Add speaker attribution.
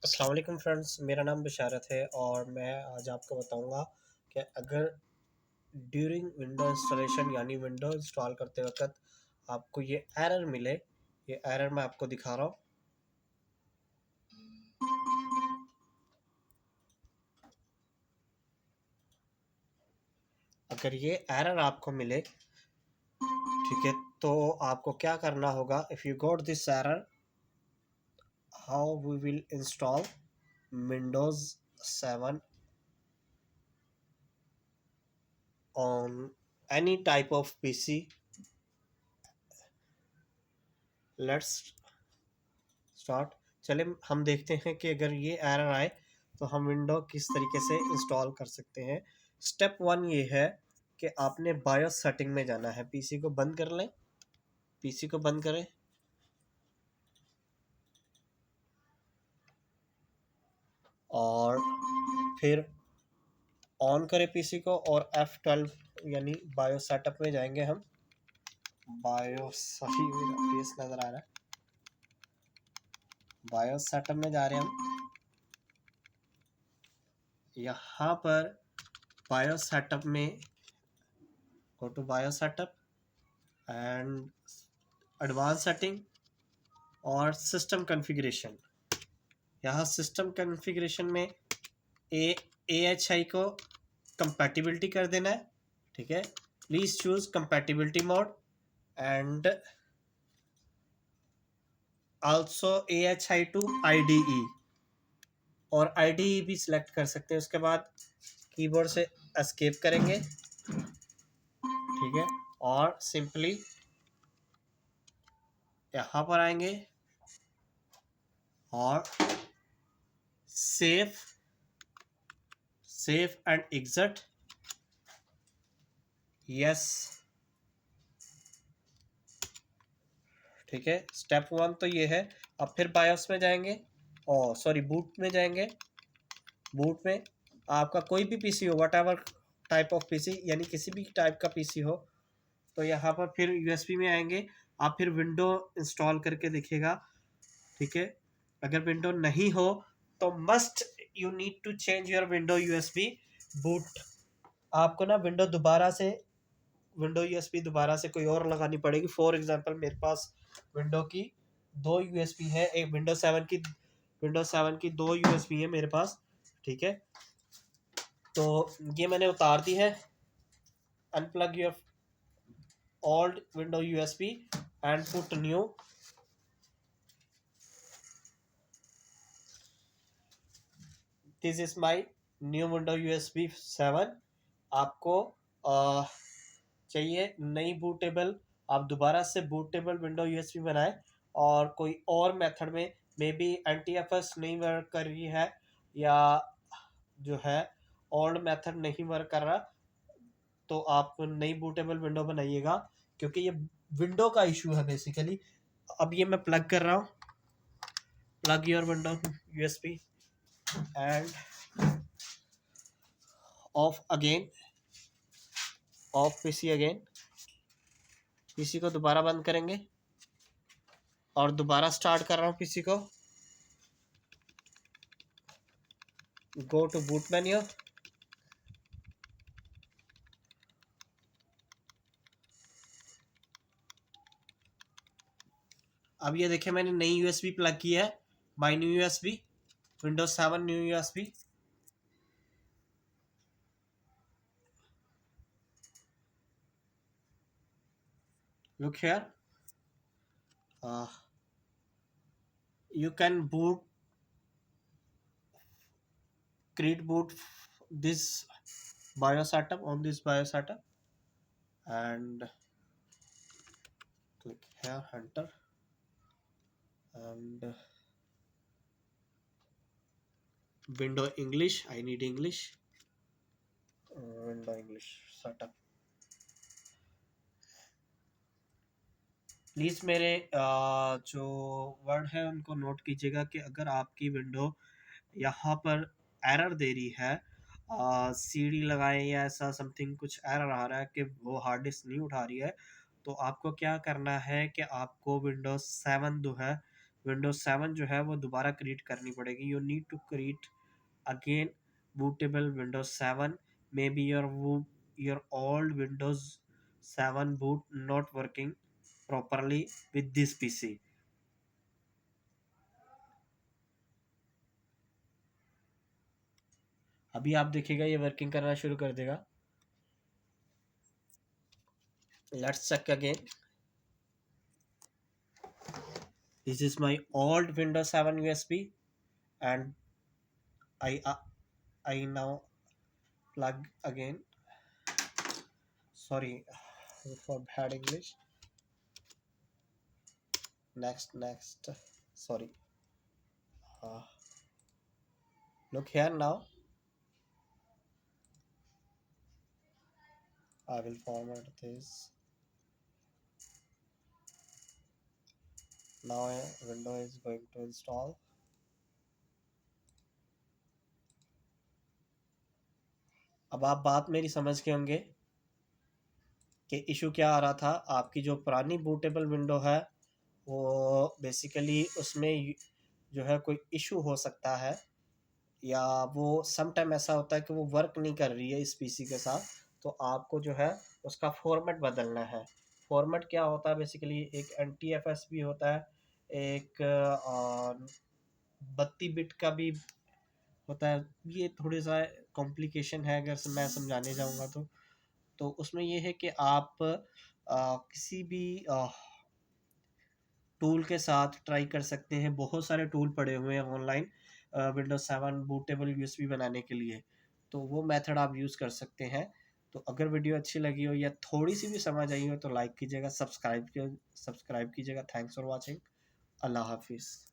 Speaker 1: अस्सलाम वालेकुम फ्रेंड्स, मेरा नाम बशारत है और मैं आज आपको बताऊंगा कि अगर ड्यूरिंग विंडो इंस्टॉलेशन यानी विंडो इंस्टॉल करते वक्त आपको ये एरर मिले। ये एरर मैं आपको दिखा रहा हूँ। अगर ये एरर आपको मिले, ठीक है, तो आपको क्या करना होगा। If you got this error, how we will install Windows 7 on any type of PC. Let's start. चले हम देखते हैं कि अगर ये एरर आए तो हम विंडो किस तरीके से इंस्टॉल कर सकते हैं। स्टेप वन ये है कि आपने बायोस सेटिंग में जाना है। पीसी को बंद कर लें, पीसी को बंद करें और फिर ऑन करें पीसी को और F12 यानी बायोस सेटअप में जाएंगे हम। बायोस सही मेरा फेस नज़र आ रहा है। बायोस सेटअप में जा रहे हैं हम। यहाँ पर बायोस सेटअप में go to BIOS setup and advance setting और सिस्टम कॉन्फ़िगरेशन। यहाँ सिस्टम कॉन्फ़िगरेशन में AHI को कंपैटिबिलिटी कर देना है। ठीक है, please choose compatibility mode and also AHI to IDE, और IDE भी सिलेक्ट कर सकते हैं। उसके बाद कीबोर्ड से एस्केप करेंगे, ठीक है, और सिंपली यहाँ पर आएंगे और सेव एंड एग्जिट। यस, ठीक है। स्टेप वन तो ये है। अब फिर बायोस में जाएंगे और सॉरी बूट में जाएंगे। बूट में आपका कोई भी पीसी हो, what ever type of PC, यानी किसी भी टाइप का पीसी हो, तो यहाँ पर फिर यूएसबी में आएंगे। आप फिर विंडो इंस्टॉल करके देखिएगा, ठीक है। अगर विंडो नहीं हो तो must you need to change your window USB boot. आपको ना विंडो यूएसबी दोबारा से कोई और लगानी पड़ेगी। फॉर एग्जांपल मेरे पास विंडो की दो यूएसबी है, एक विंडो 7 की दो यूएसबी है मेरे पास, ठीक है। तो ये मैंने उतार दी है। Unplug your old window USB and put new. This is my new window USB 7। आपको चाहिए नई बूटेबल, आप दोबारा से बूटेबल विंडो यूएसबी बनाएं और कोई और मेथड में मे बी NTFS नहीं वर्क कर रही है या जो है ओल्ड मेथड नहीं वर्क कर रहा, तो आप नई बूटेबल विंडो बनाइएगा, क्योंकि ये विंडो का इशू है बेसिकली। अब ये मैं प्लग कर रहा हूँ। Plug your window USB end of again, of PC again. PC को दोबारा बंद करेंगे और दोबारा स्टार्ट कर रहा हूँ पीसी को। Go to boot menu. अब ये देखिए मैंने नई यूएसबी प्लग की है। My new USB, Windows 7 new USB. Look here, you can boot create boot this BIOS setup on this BIOS setup and click here enter and window English, I need English, window English setup। Please मेरे जो word है उनको note कीजिएगा कि अगर आपकी window यहाँ पर एरर दे रही है, सीडी लगाएं या ऐसा समथिंग कुछ एरर आ रहा है कि वो हार्ड डिस्क नहीं उठा रही है, तो आपको क्या करना है कि आपको विंडोज 7 जो है विंडोज 7 जो है वो दोबारा क्रिएट करनी पड़ेगी। You need to create again bootable Windows 7. Maybe your old Windows 7 boot not working properly with this PC. अभी आप देखिएगा ये वर्किंग करना शुरू कर देगा। Let's check again. This is my old Windows 7 USB and I now plug again. Sorry for bad English. Next. Sorry. Look here now. I will format this. Now a window is going to install. अब आप बात मेरी समझ के होंगे कि issue क्या आ रहा था। आपकी जो पुरानी बूटेबल विंडो है वो बेसिकली उसमें जो है कोई इशू हो सकता है, या वो सम टाइम ऐसा होता है कि वो वर्क नहीं कर रही है इस पीसी के साथ। तो आपको जो है उसका फॉर्मेट बदलना है। फॉर्मेट क्या होता है बेसिकली, एक NTFS भी होता है, एक 32 बिट का भी होता है। ये थोड़ी सा कॉम्प्लिकेशन है अगर मैं समझाने जाऊंगा तो उसमें ये है कि आप किसी भी टूल के साथ ट्राई कर सकते हैं। बहुत सारे टूल पड़े हुए हैं ऑनलाइन विंडोज 7 बूटेबल यूएसबी बनाने के लिए, तो वो मेथड आप यूज़ कर सकते हैं। तो अगर वीडियो अच्छी लगी हो या थोड़ी सी भी समझ आई हो तो लाइक कीजिएगा, सब्सक्राइब कीजिएगा। Thanks for watching. अल्लाह हाफिज़।